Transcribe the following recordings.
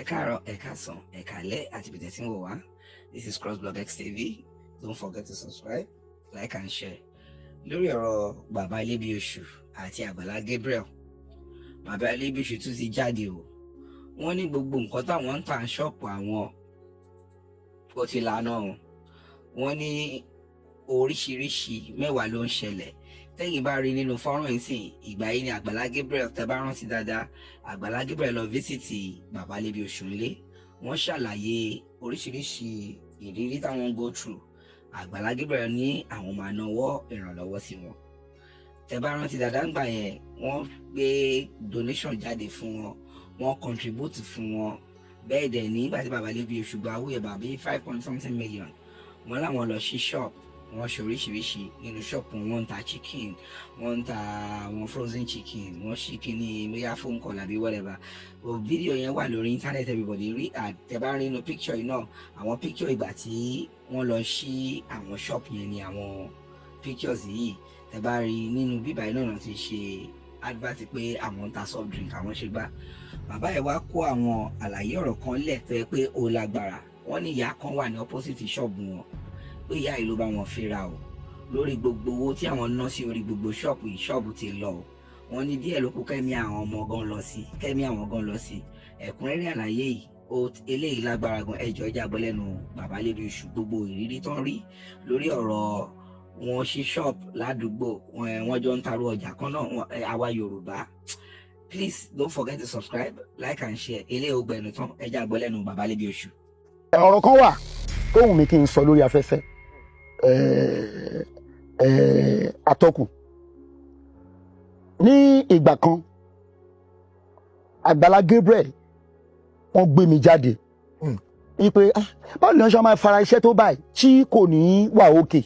káàárọ̀, ẹ káàsán, ẹ káalẹ́ àti ibi tẹ́ tí ń wò wá. This is Crossblog XTV. Don't forget to subscribe, like and share. Lórí ọ̀rọ̀ bàbá Alebiosu àti Àgbàlá Gabriel. Bàbá Alebiosu tún ti jáde o. Wọ́n ní gbogbo nǹkan táwọn ń tà ń ṣọ́ọ̀pù àwọn ó ti lànà o. Wọ́n ní oríṣiríṣi mẹ́wàá ló ń ṣẹlẹ̀. Tẹ́yìn bá rí nínú fọ́nrán yìí sìn, ìgbà yìí ni Àgbàlá Gabriel, tẹ́ bá rántí dáadáa, Àgbàlá Gabriel lọ físìtì bàbá Alebiosu nílé. Wọ́n ṣàlàyé oríṣiríṣi ìrírí táwọn ń go through. Àgbàlá Gabriel ní àwọn máa nawọ́ ìrànlọ́wọ́ sí wọn. Tẹ́ bá rántí dáadáa ńgbà yẹn, wọ́n gbé donation jáde fún wọn, wọ́n contribute fún wọn. Bẹ́ẹ̀ dẹ̀ ní ìgbà tí bàbá Alebiosu gba owó yẹn bàbí 5.something million. Wọ́n láwọn lọ sí shop, wọ́n ṣe oríṣiríṣi nínú shop. Wọ́n ń ta chicken, wọ́n ń ta àwọn frozen chicken, wọ́n chicken ní bóyá phone call àbí whatever. Fídíò yẹn wà lórí internet, everybody rí. Tẹ́ bá rí inú picture yìí náà, àwọn picture ìgbà tí wọ́n lọ sí àwọn shop yẹn ni àwọn pictures yìí. Tẹ́ bá rí nínú bíbá yìí náà ti ṣe advert pé àwọn ń ta soft drink, àwọn ṣe gbá. Bàbá ẹ̀ wá kó àwọn àlàyé ọ̀rọ̀ kan lẹ̀ tó yẹ pé ó lágbára. Wọ́n ní ìyá kan wà ní opposite shop wọn pé ìyá yìí ló bá wọn fira o lórí gbogbo owó tí àwọn ná sí orí gbogbo ṣọ́ọ̀bù yìí. Ṣọ́ọ̀bù ti lọ o. Wọ́n ní díẹ̀ ló kù kẹ́mi àwọn ọmọ gan lọ sí, ẹ̀kúnrẹ́rẹ́ àlàyé yìí eléyìí lágbára gan. ẹjọ́ ẹja gbọ́ lẹ́nu bàbá Alebiosu gbogbo ìrírí tán rí lórí ọ̀rọ̀ wọn ṣí ṣọ́ọ̀bù ládùúgbò, wọ́n jọ ń tarú ọjà kan náà, àwa Yorùbá. Please don't forget to subscribe, like and share. eléyìí ó gbẹnu tán, ẹja gbọ́ lẹ́nu bàbá Alebiosu. ọ̀rọ̀ kan wà tó wù mí kí n sọ lórí afẹ́fẹ́ atọ́kùn. Ní ìgbà kan Àgbàlá Gabriel wọ́n gbé mi jáde wípé báwo ni wọ́n ṣe máa fara iṣẹ́ tó báyìí tí kò ní wà òkè.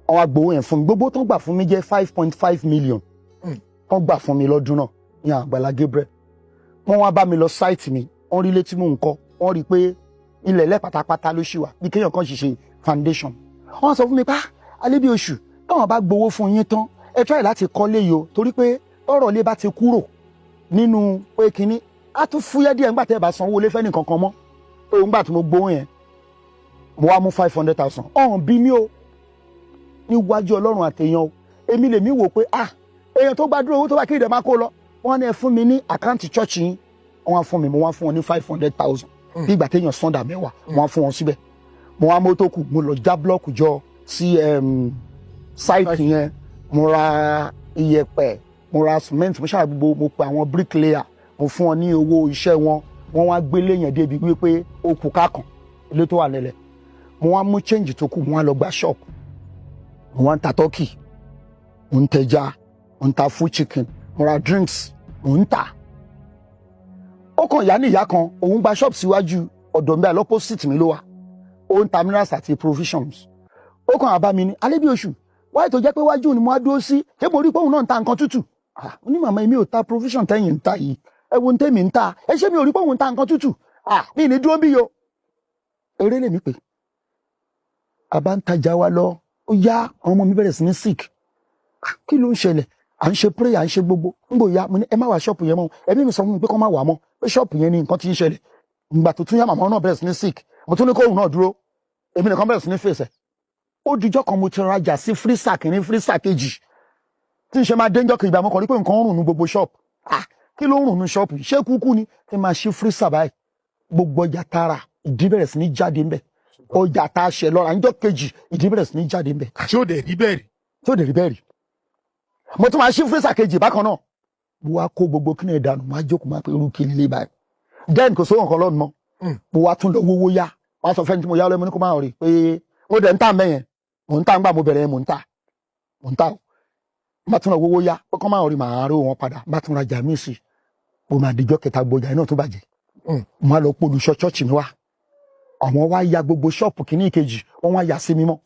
Àwọn agbowó yẹn fún mi, gbogbo tó ń gbà fún mi jẹ́ 5.5 million wọ́n gbà fún mi lọ́dún náà ní Àgbàlá Gabriel. Wọ́n wá bá mi lọ sáìtì mi, wọ́n rí ilé tí mò ń kọ́, wọ́n rí pé ilẹ̀ lẹ́ pátápátá ló ṣì wà bí kéèyàn kan ṣiṣẹ́ foundation. Wọ́n sọ fún mi pé Alebiosu táwọn bá gbowó fún yín tán ẹ try láti kọ́lé yìí o, torí pé ọ̀rọ̀ ilé bá ti kúrò nínú pé kínní á tún fúyẹ́ díẹ̀ nígbà tẹ́ ẹ bá sanwó ilé fẹ́ni kankan mọ́. Pé nígbà tí mo gbowó yẹn mo wá mú 500,000 ọ̀hún bí mi o níwájú Ọlọ́run àtẹ̀yàn o. Èmi lèmi wò pé èèyàn tó gbàdúrà owó tó bá kéde máa kó lọ. Wọ́n ní ẹ fún mi ní àkáǹtì church yín, wọ́n wá fún mi, mo wá fún wọn ní 500,000 bí ìgbà téèyàn sọ́ndà mẹ́wàá wọ́n fún wọn síbẹ̀. Mo wá mọ́tò kù, mo lọ já blọ́ọ̀kù jọ sí site yẹn, mo ra iyẹ̀pẹ̀, mo ra cement, mo ṣáà gbogbo, mo pe àwọn bricklayer, mo fún wọn ní owó iṣẹ́ wọn. Wọ́n wá gbélé yẹn débi wípé ó kù kákan ilé tó wà lẹ́lẹ̀. Mo wá mú change tó kù, mo wá lọ gba shop, mo wá ń ta turkey, mo ń tẹja, mo ń ta full chicken, mo ra drinks, mo ń tà. Ó kàn yá ní ìyá kan, òun gba shop síwájú ọ̀dọ̀ mi opposite mi ló wà. Ó ń ta minerals àti provisions. Ó kàn àbá mi ní Alebiosu, wáyé tó jẹ́ pé wájú ni mo á dúró sí, ṣé mo rí pé òun náà ń ta nǹkan tútù. Mo ní màmá mi ò ta provision tẹ́yìn ń ta yìí, ẹ wo ní tèmi ń ta, ẹ ṣé mi ò rí pé òun ń ta nǹkan tútù. Mi ní dúró bí yo. Eré lèmi pé àbá ń tajà wa lọ, ó yá àwọn ọmọ mi bẹ̀rẹ̀ sí ní sick. Kí ló ń ṣẹlẹ̀? À ń ṣe prayer, à ń ṣe gbogbo. Nígbò ya mo ní ẹ má wá ṣọ́ọ̀pù yẹn mọ́, ẹbí mi sọ fún mi pé kọ́ má wà mọ́, pé ṣọ́ọ̀pù yẹn ni nǹkan tí ń ṣẹlẹ̀. Ìgbà tó tún yá màmá náà bẹ̀rẹ̀ sí ní sick, mo tún ní kóhùn náà dúró, èmi nìkan bẹ̀rẹ̀ sí ní fèsẹ̀. Ó dijọ́ kan mo ti rajà sí freezer kìíní, freezer kejì tí n ṣe máa dénjọ́ kejì ìgbà mo kàn rí pé nǹkan ń rùn ní gbogbo ṣọ́ọ̀pù. Kí ló ń rùn ní ṣọ́ọ̀pù? Ṣé kúkú ni kí n máa ṣí freezer báyìí? Gbogbo ọjà tààrà ìdí bẹ̀rẹ̀ sí ní jáde ńbẹ̀. Ọjà tá a ṣe lọ́ra níjọ́ kejì ìdí bẹ̀rẹ̀ sí ní jáde ńbẹ̀. Tí ó dẹ̀ rí bẹ́ẹ̀ rí. Tí ó dẹ̀ rí bẹ́ẹ̀ rí. Mo tún máa ṣí freezer kejì bákan náà. Mo wá kó gbogbo kíni ìdànù, máa jókòó máa pe irú kí n lé báyìí. Then kò sówó nǹkan lọ́nu mọ́. Mo wá tún lọ wówó yá. Wọ́n sọ fẹ́ni tí mo yá lọ́mọ ní kó máa rí pé mo dẹ̀ ń tà mẹ́yẹn. Mo ń tà ńgbà mo bẹ̀rẹ̀ mo ń tà o. Má tún lọ wówó yá, ó kàn máa rí màá rí wọn padà. Má tún rajà mí sí. Mo máa dijọ́ kẹta gbọjà náà tó bàjẹ́. Mo á lọ polu ṣọ́ọ̀ṣì mi wá. Àwọn wá ya gbogbo ṣọ́ọ̀pù kìíní ìkejì, wọ́n wá ya sí mímọ́.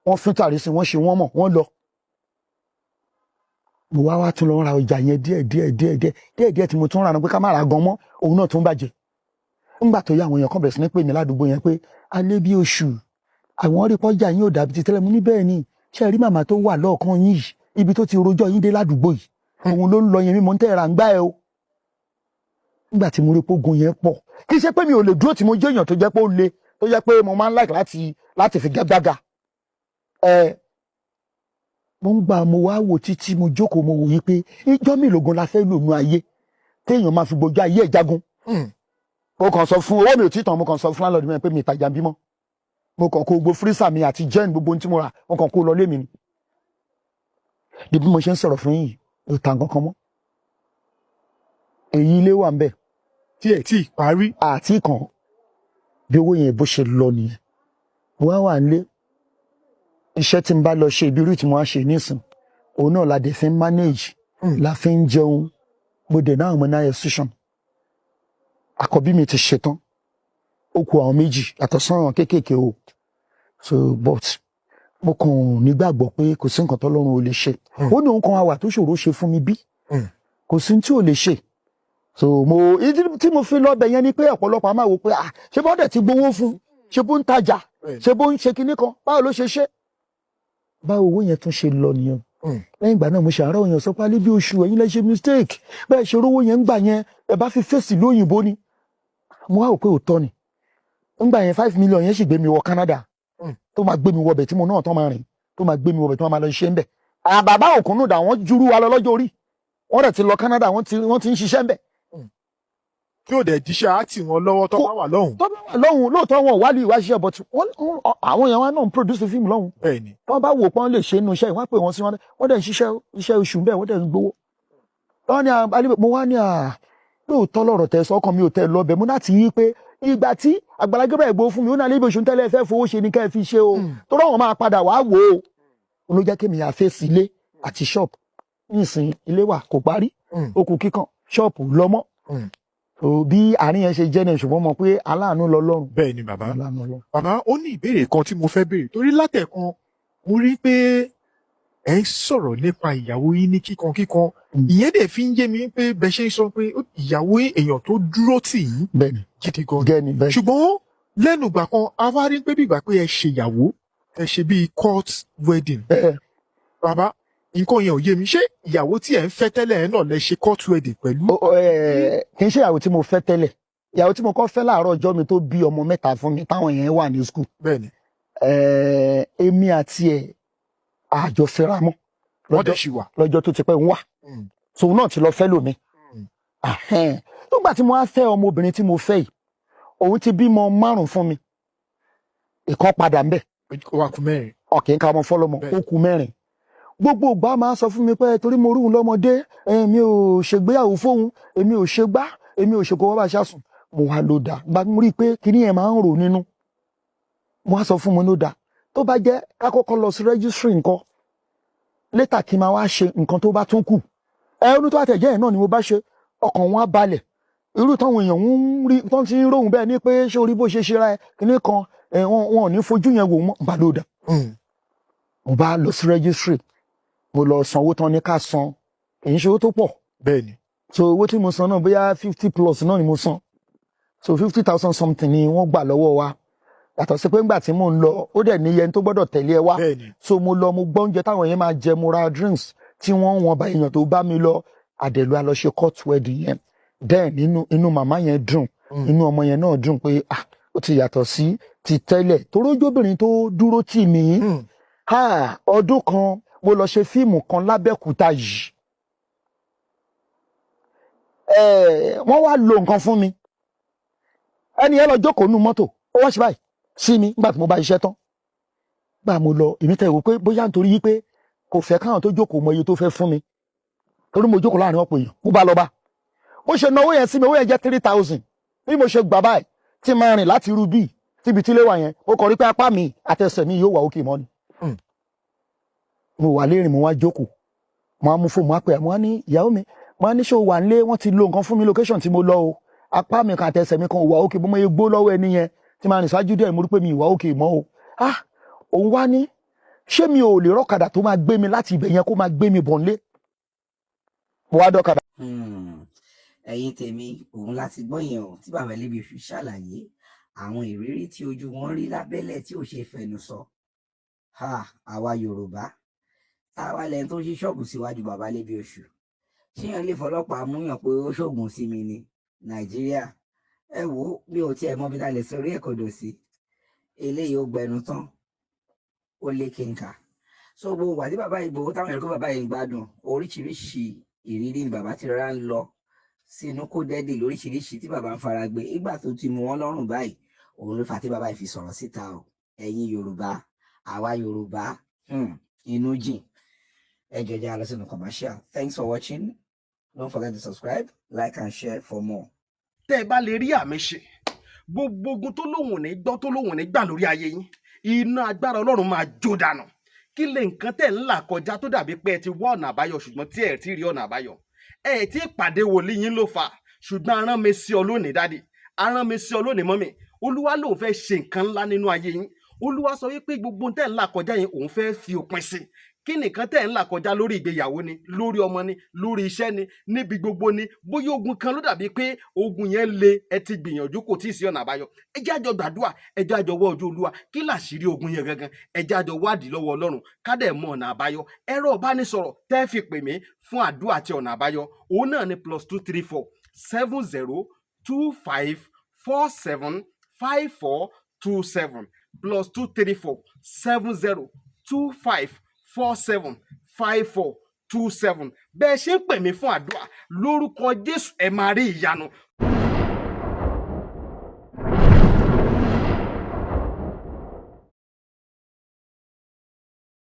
Wọ́n fún tàrí sí, wọ́n ṣe wọ́n mọ̀, wọ́n lọ. Mo wá tún lọ ra ọjà yẹn díẹ̀ tí mo tún rà náà pé ká má ra gan mọ́, òun náà tún bàjẹ́. Ńgbà tó yá àwọn èèyàn kan bẹ̀rẹ̀ sí ní pè mí ládùúgbò yẹn pé Alebiosu, àwọn rí pọ́jà yín ò dàbí ti tẹ́lẹ̀. Mo ní bẹ́ẹ̀ ni, ṣé ẹ rí màmá tó wà lọ́ọ̀kan yín yìí, ibi tó ti rojọ́ yín dé ládùúgbò yìí, òun ló ń lọ yẹn mímọ́ ń tẹ́ ra ń gbá ẹ o. nígbà tí mo rí pé ogun yẹn pọ̀ kì í ṣe pé mi ò lè dúró tí mo jẹ́ èèyàn tó jẹ́ pé ó le tó jẹ́ pé mo máa ń like láti fi gágága mo ń gbà mo wá wò títí mo jókòó mo wò yí pé ìjọ́ mélòó gan la fẹ́ lò nú ayé téèyàn máa fi gbójú ayé ẹ̀ jagun mo kàn sọ fún owó mi ò tí tàn mo kàn sọ fún láńlọ́ọ̀dù mi pé mi ìtajà bímọ mo kàn kó gbogbo fírísà mi àti jẹ́ẹ̀nì gbogbo ohun tí mo rà mo kàn kó lọ lé mi ni bí mo ṣe ń sọ̀rọ̀ fún yìí ò tà nǹkan kan mọ́ èyí ilé wà ń bẹ̀ tí ẹ tí ì parí. àti kan bí owó yẹn bó ṣe lọ nìyẹn wọ́n wà nílé iṣẹ́ tí n bá lọ ṣe ìbírú tí mo wá ṣe nísìn òun náà la dé fi ń manage la fi ń jẹun mo dẹ̀ náà mo náà institution àkọ́bí mi ti ṣetán ó kù àwọn méjì yàtọ̀ sọ́ràn kéékèèké o so but mo kàn nígbàgbọ́ pé kò sí nǹkan tọ́lọ́run ò lè ṣe ó ní òun kan àwà tó ṣòro ṣe fún mi bí kò sí tí ò lè ṣe so mo ìdí tí mo fi lọ́bẹ̀ yẹn ni pé ọ̀pọ̀lọpọ̀ a máa wò pé ṣé bó dẹ̀ ti gbowó fún ṣé bó ń tajà ṣé bó ń ṣe kinní kan báwo ló ṣe ṣe báwo owó yẹn tún ṣe lọ nìyẹn lẹ́yìn ìgbà náà mo ṣe àárọ̀ òyìn sọ pé alẹ́ bí oṣù ẹ̀yin lẹ́ ṣe mistake bẹ́ẹ̀ ṣe rówó yẹn ń gbà yẹn ẹ bá fi fèsì lóyìnbó ni mo wá wò pé òótọ́ ni ńgbà yẹn 5 million yẹn sì gbé mi wọ Canada tó máa gbé mi wọbẹ̀ tí mo náà tán máa rìn tó máa gbé mi wọbẹ̀ tí wọ́n máa lọ ṣe ń bẹ̀ bàbá òkúnnù dà wọ́n júrú wa lọ lọ́jọ́ orí wọ́n rẹ̀ ti lọ Canada wọ́n ti ń ṣiṣẹ́ ń bẹ̀. tí ò dẹ̀ jíṣẹ́ á tì wọ́n lọ́wọ́ tó bá wà lọ́hùn. tó bá wà lọ́hùn lóòótọ́ wọn ò wá lè wá ṣiṣẹ́ but àwọn èèyàn wa náà ń produce fíìmù lọ́hùn. bẹ́ẹ̀ni. wọ́n bá wò pọ́n lè ṣe inú iṣẹ́ ìwọ́n pè wọ́n sí wọn wọ́n dẹ̀ ń ṣiṣẹ́ iṣẹ́ oṣù bẹ́ẹ̀ wọ́n dẹ̀ ń gbowó. wọ́n ní mo wá ní lóòótọ́ lọ̀rọ̀ tẹ̀ sọ́kàn mi ò tẹ̀ lọ bẹ̀ mú láti yí pé ìgbà tí Àgbàlá Gabriel gbowó fún mi ó náà lébi oṣù tẹ́lẹ̀ fẹ́ fowó ṣe ni kẹ́ ẹ fi ṣe o tó rọ̀ wọ́n máa padà wá wò ó ló jẹ́ kí mi àfẹ́sì ilé àti ṣọ́ọ̀pù nísìnyí ilé wa kò parí okùn kíkan ṣọ́ọ̀pù lọ́mọ́ bí àárín yẹn ṣe jẹ́ ní ṣùgbọ́n mọ̀ pé aláàánú lọ́lọ́run. bẹ́ẹ̀ ni bàbá bàbá ó ní ìbéèrè kan tí mo fẹ́ béèrè torí látẹ̀kan mo rí pé ẹ ń sọ̀rọ̀ nípa ìyàwó yín ní kíkan ìyẹn dẹ̀ fi ń yé mi pé bẹ́ẹ̀ ṣe ń sọ pé ìyàwó èèyàn tó dúró tì yín gidi gan ni ṣùgbọ́n lẹ́nu ìgbà kan a wá rí pé bí ìgbà pé ẹ ṣèyàwó ẹ ṣe bíi court wedding bàbá nǹkan yẹn ò yé mi ṣé ìyàwó tí ẹ ń fẹ́ tẹ́lẹ̀ ẹ náà lẹ ṣe court wedding pẹ̀lú. kì í ṣe ìyàwó tí mo fẹ́ tẹ́lẹ̀ ìyàwó tí mo kọ́ fẹ́ láàárọ̀ ọjọ́ mi tó bí ọmọ 3 fún mi táwọn yẹn wà ní school. bẹ́ẹ̀ni. èmi àti ẹ̀ àjọ fẹ́ra mọ́ lọ́jọ́ tó ti pẹ́ ń wà tòun náà ti lọ fẹ́ lómi. nígbà tí mo wá fẹ́ ọmọbìnrin tí mo fẹ́ yìí òun ti bímọ 5 fún mi ìkan padà ń bẹ̀. ọ̀kẹ́ ń ka ọmọ fọlọ́mọ ó kù 4 gbogbo ìgbà máa sọ fún mi pé torí mo rúun lọ́mọdé mi ò ṣègbéyàwó fóun èmi ò ṣe gbá èmi ò ṣe kó wá bá ṣàsùn mo wá ló dà gba mo rí i pé kíní yẹn máa ń rò nínú mo wá sọ fún mi ló dà tó bá jẹ́ ká kọ́kọ́ lọ sí registry nǹkan létà kí n máa wá ṣe nǹkan tó bá tún kù oní tó àtẹ̀jẹ́ yẹn náà ni mo bá ṣe ọkàn wọn á balẹ̀ irú táwọn èèyàn ń rí tó ti ń ròhùn bẹ́ẹ̀ ni pé ṣé orí bó ṣe ṣe ra ẹ kíní kan wọn ò ní fojú yẹn wò mọ́ bá ló dà mo bá lọ sí registry mo lọ san owó tán ní ká san èyí ṣe owó tó pọ̀. bẹ́ẹ̀ni. so owó tí mo san náà bóyá 50+ náà ni mo san so 50,000 something ni wọ́n gbà lọ́wọ́ wa yàtọ̀ sí pé ńgbà tí mò ń lọ ó dẹ̀ ní yẹn tó gbọ́dọ̀ tẹ̀lé ẹ wá so mo lọ mo gbọ́ oúnjẹ táwọn yẹn máa jẹ mo ra drinks tí wọ́n bá èèyàn tó bá mi lọ àdẹ̀lú alọ́ṣe court wedding yẹn then inú màmá yẹn dùn inú ọmọ yẹn náà dùn pé ó ti yàtọ̀ sí ti tẹ́lẹ̀ torójóbìnrin tó dúró tì mí ọdún kan mo lọ ṣe fíìmù kan lábẹ́òkúta yìí wọ́n wá lo nǹkan fún mi ẹni yẹn lọ jókòó nú mọ́tò ó wá ṣe báyìí sí mi nígbà tí mo bá iṣẹ́ tán gbà mo lọ èmi tẹ̀ wò pé bóyá nítorí yí pé kò fẹ́ káwọn tó jókòó mọ iye tó fẹ́ fún mi torí mo jókòó láàrin ọ̀pọ̀ èèyàn mo bá lọ bá mo ṣe náwó yẹn sí mi owó yẹn jẹ́ 3,000 bí mo ṣe gbà báyìí tí máa rìn láti irú bíi tíbi tí ilé wà yẹn mo kàn rí pé apá mi àtẹsẹ̀ mi yóò wà òkè mọ́ ni mo wà lérìn mo wá jókòó mo á mú fóònù mo á pè é mo á ní ìyàwó mi mo á ní ṣé o wà nílé wọ́n ti lo nǹkan fún mi location tí mo lọ o apá mi kan àtẹsẹ̀ mi kan wà òkè bó mo yẹ gbó lọ́wọ́ ẹni yẹn tí máa rìn ṣáájú díẹ̀ mo rí pé mi ìwà òkè mọ́ o òun wá ní ṣé mi ò lè rọ́kadà tó máa gbé mi láti ibẹ̀ yẹn kó máa gbé mi bọ̀ nílé mo wá dọ́kadà. ẹ̀yin tèmi òun láti gbọ́ yẹn o tí bàbá Ẹlẹ́bi fi ṣàlàyé àwọn ìrírí tí ojú wọn rí lábẹ́lẹ̀ tí ò ṣe fẹnu sọ àwa Yorùbá táwa lẹ́yìn tó ń ṣí ṣọ́ọ̀bù síwájú bàbá Ẹlẹ́bi Oṣù ṣéyàn lè fọlọ́pàá múyàn pé ó ṣoògùn sí mi ni Nàìjíríà. Ẹ wo mi ò tiẹ̀ mọ bí ta lè sọrí ẹ̀kọ́dọ̀ sí. Eléyìí ó gbẹnu tán, ó lé kínkà. So gbogbo ìgbà tí bàbá Ìgbòho táwọn ẹ̀rọ bàbá yìí ń gbádùn, oríṣiríṣi ìrírí ni bàbá ti rárá ń lọ sínú kó dẹ́dì lóríṣiríṣi tí bàbá ń fara gbé. Ìgbà tó ti mú wọn lọ́rùn báyìí, òun ló fà tí bàbá yìí fi sọ̀rọ̀ síta o. Ẹ̀yin Yorùbá, àwa Yorùbá, inú jìn. Ẹ jọ̀ọ́ jẹ́ a lọ sínú commercial. Thanks for watching. Don't forget to subscribe, like and share for more. Tẹ́ ẹ bá lè rí àmì ṣe gbogbo ogun tó lóhùn ní gbọ́ tó lóhùn ní gbà lórí ayé yín, iná agbára Ọlọ́run máa jó dànù. Kí lè nǹkan tẹ́ ń là kọjá tó dàbí pé ẹ ti wá ọ̀nà àbáyọ ṣùgbọ́n tí ẹ ti rí ọ̀nà àbáyọ. Ẹ ti pàdé wòlíì yín ló fà, ṣùgbọ́n arán mi sí ọ lónìí dádì, arán mi sí ọ lónìí mọ́mì. Olúwa lòun fẹ́ ṣe nǹkan ńlá nínú ayé yín. Olúwa sọ wípé gbogbo tẹ́ ń là kọjá yín òun fẹ́ fi òpin sí. Kí nìkan tẹ́ ń là kọjá lórí ìgbéyàwó ni, lórí ọmọ ni, lórí iṣẹ́ ni, níbi gbogbo ni, bóyá ogun kan ló dàbí pé ogun yẹn le, ẹ ti gbìyànjú kò tí ì sí ọ̀nà àbáyọ. Ẹ jẹ́ àjọ gbàdúrà, ẹ jẹ́ àjọ wá ojú Olúwa, kí làṣírí ogun yẹn gangan, ẹ jẹ́ àjọ wádìí lọ́wọ́ Ọlọ́run, ká dẹ̀ mọ ọ̀nà àbáyọ. Ẹ̀rọ ìbánisọ̀rọ̀ tẹ́ fi pè mí fún àdúrà àti ọ̀nà àbáyọ, òun náà ni +234 70 25 47 5427 +234 70 25 47 5427. Bẹ́ẹ̀ ṣe ń pè mí fún àdúrà lórúkọ Jésù ẹ máa rí ìyanu.